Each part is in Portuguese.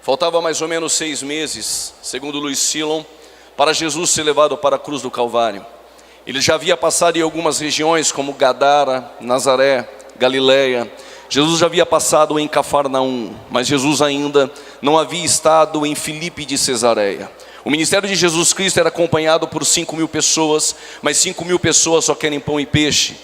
Faltava mais ou menos 6 meses, segundo Louis Sillon, para Jesus ser levado para a cruz do Calvário. Ele já havia passado em algumas regiões como Gadara, Nazaré, Galileia. Jesus já havia passado em Cafarnaum, mas Jesus ainda não havia estado em Filipe de Cesareia. O ministério de Jesus Cristo era acompanhado por 5.000 pessoas, mas 5.000 pessoas só querem pão e peixe.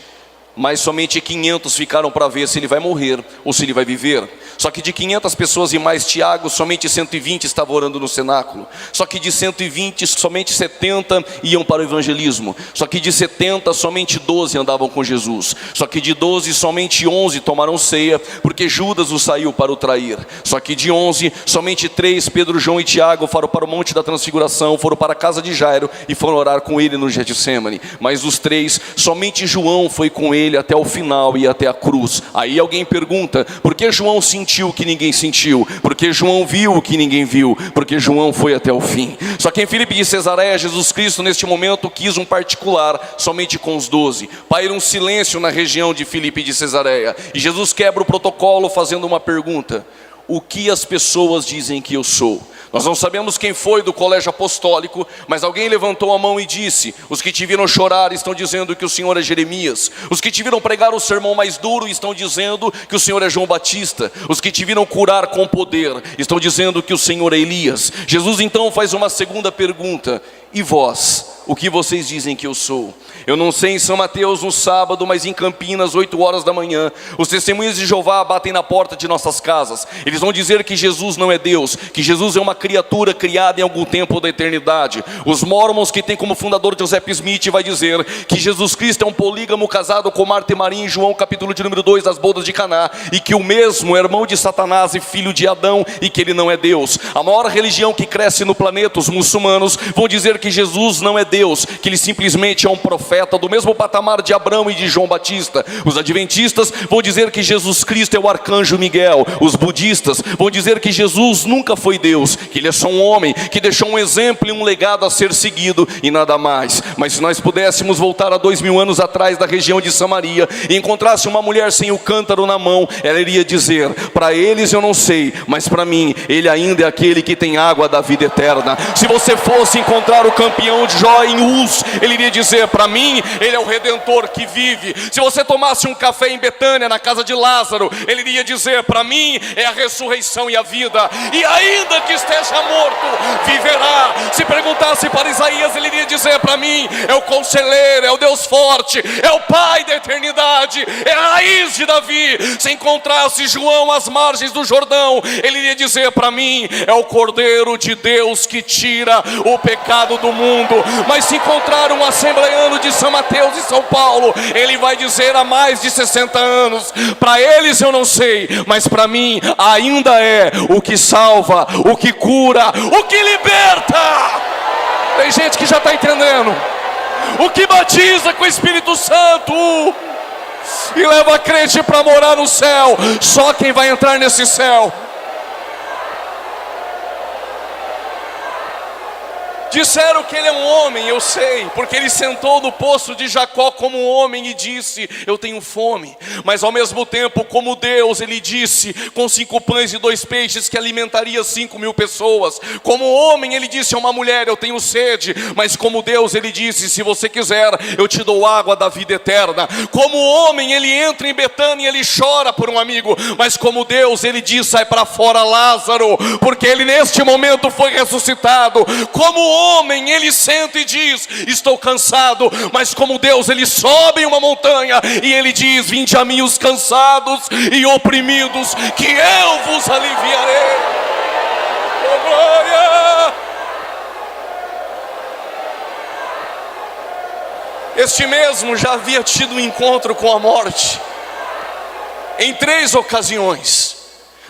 Mas somente 500 ficaram para ver se ele vai morrer ou se ele vai viver. Só que de 500 pessoas e mais Tiago, somente 120 estavam orando no cenáculo. Só que de 120, somente 70 iam para o evangelismo. Só que de 70, somente 12 andavam com Jesus. Só que de 12, somente 11 tomaram ceia, porque Judas o saiu para o trair. Só que de 11, somente 3, Pedro, João e Tiago, foram para o Monte da Transfiguração, foram para a casa de Jairo e foram orar com ele no Getsemane. Mas dos 3, somente João foi com ele até o final e até a cruz. Aí alguém pergunta, por que João sentiu o que ninguém sentiu? Porque João viu o que ninguém viu? Porque João foi até o fim. Só que em Filipe de Cesareia, Jesus Cristo neste momento quis um particular somente com os 12. Paira um silêncio na região de Filipe de Cesareia, e Jesus quebra o protocolo fazendo uma pergunta: o que as pessoas dizem que eu sou? Nós não sabemos quem foi do colégio apostólico, mas alguém levantou a mão e disse: os que te viram chorar estão dizendo que o Senhor é Jeremias. Os que te viram pregar o sermão mais duro estão dizendo que o Senhor é João Batista. Os que te viram curar com poder estão dizendo que o Senhor é Elias. Jesus então faz uma segunda pergunta: e vós, o que vocês dizem que eu sou? Eu não sei em São Mateus no sábado, mas em Campinas, 8 horas da manhã, os testemunhas de Jeová batem na porta de nossas casas. Eles vão dizer que Jesus não é Deus, que Jesus é uma criatura criada em algum tempo da eternidade. Os Mormons, que tem como fundador Joseph Smith, vai dizer que Jesus Cristo é um polígamo casado com Marta e Maria em João capítulo de número 2 das bodas de Caná, e que o mesmo é irmão de Satanás e filho de Adão, e que ele não é Deus. A maior religião que cresce no planeta, os muçulmanos, vão dizer que Jesus não é Deus, que ele simplesmente é um profeta do mesmo patamar de Abraão e de João Batista. Os adventistas vão dizer que Jesus Cristo é o arcanjo Miguel. Os budistas vão dizer que Jesus nunca foi Deus, que ele é só um homem, que deixou um exemplo e um legado a ser seguido e nada mais. Mas se nós pudéssemos voltar a 2000 anos atrás da região de Samaria e encontrasse uma mulher sem o cântaro na mão, ela iria dizer: para eles eu não sei, mas para mim ele ainda é aquele que tem água da vida eterna. Se você fosse encontrar o campeão de Jó em Uz, ele iria dizer: para mim ele é o Redentor que vive. Se você tomasse um café em Betânia, na casa de Lázaro, ele iria dizer: para mim é a ressurreição e a vida, e ainda que esteja morto, viverá. Se perguntasse para Isaías, ele iria dizer: para mim é o conselheiro, é o Deus forte, é o Pai da eternidade, é a raiz de Davi. Se encontrasse João às margens do Jordão, ele iria dizer: para mim é o Cordeiro de Deus que tira o pecado do mundo. Mas se encontrar um assembleiano de São Mateus e São Paulo, ele vai dizer há mais de 60 anos: para eles eu não sei, mas para mim ainda é o que salva, o que cura, o que liberta. Tem gente que já está entendendo. O que batiza com o Espírito Santo e leva a crente para morar no céu. Só quem vai entrar nesse céu. Disseram que ele é um homem, eu sei, porque ele sentou no poço de Jacó como um homem e disse: eu tenho fome. Mas ao mesmo tempo, como Deus, ele disse, com 5 pães e 2 peixes, que alimentaria 5.000 pessoas. Como homem, ele disse a uma mulher: eu tenho sede. Mas como Deus, ele disse: se você quiser, eu te dou água da vida eterna. Como homem, ele entra em Betânia e ele chora por um amigo. Mas como Deus, ele diz: sai para fora Lázaro, porque ele neste momento foi ressuscitado. Como homem, ele senta e diz: estou cansado. Mas como Deus, ele sobe em uma montanha e ele diz: vinde a mim os cansados e oprimidos, que eu vos aliviarei. Oh, glória! Este mesmo já havia tido um encontro com a morte em 3 ocasiões,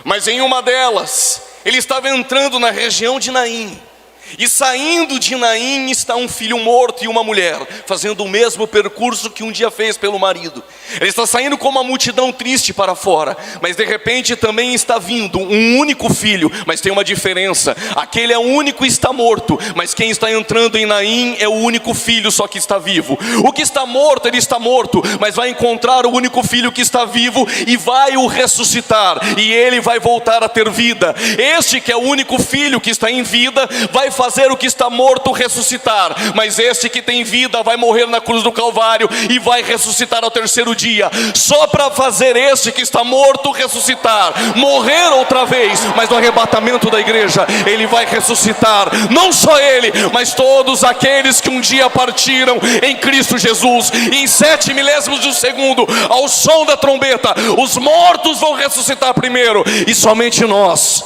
mas em uma delas ele estava entrando na região de Naim. E saindo de Naim está um filho morto e uma mulher, fazendo o mesmo percurso que um dia fez pelo marido. Ele está saindo com uma multidão triste para fora, mas de repente também está vindo um único filho, mas tem uma diferença. Aquele é o único e está morto, mas quem está entrando em Naim é o único filho, só que está vivo. O que está morto, ele está morto, mas vai encontrar o único filho que está vivo e vai o ressuscitar, e ele vai voltar a ter vida. Este que é o único filho que está em vida, vai fazer o que está morto ressuscitar, mas este que tem vida vai morrer na cruz do Calvário e vai ressuscitar ao terceiro dia, só para fazer este que está morto ressuscitar, morrer outra vez, mas no arrebatamento da igreja, ele vai ressuscitar, não só ele, mas todos aqueles que um dia partiram em Cristo Jesus, e em 7 milésimos de um segundo, ao som da trombeta, os mortos vão ressuscitar primeiro, e somente nós,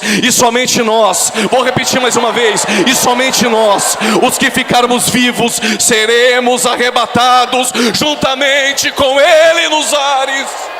vou repetir mais uma vez, e somente nós, os que ficarmos vivos, seremos arrebatados juntamente com Ele nos ares.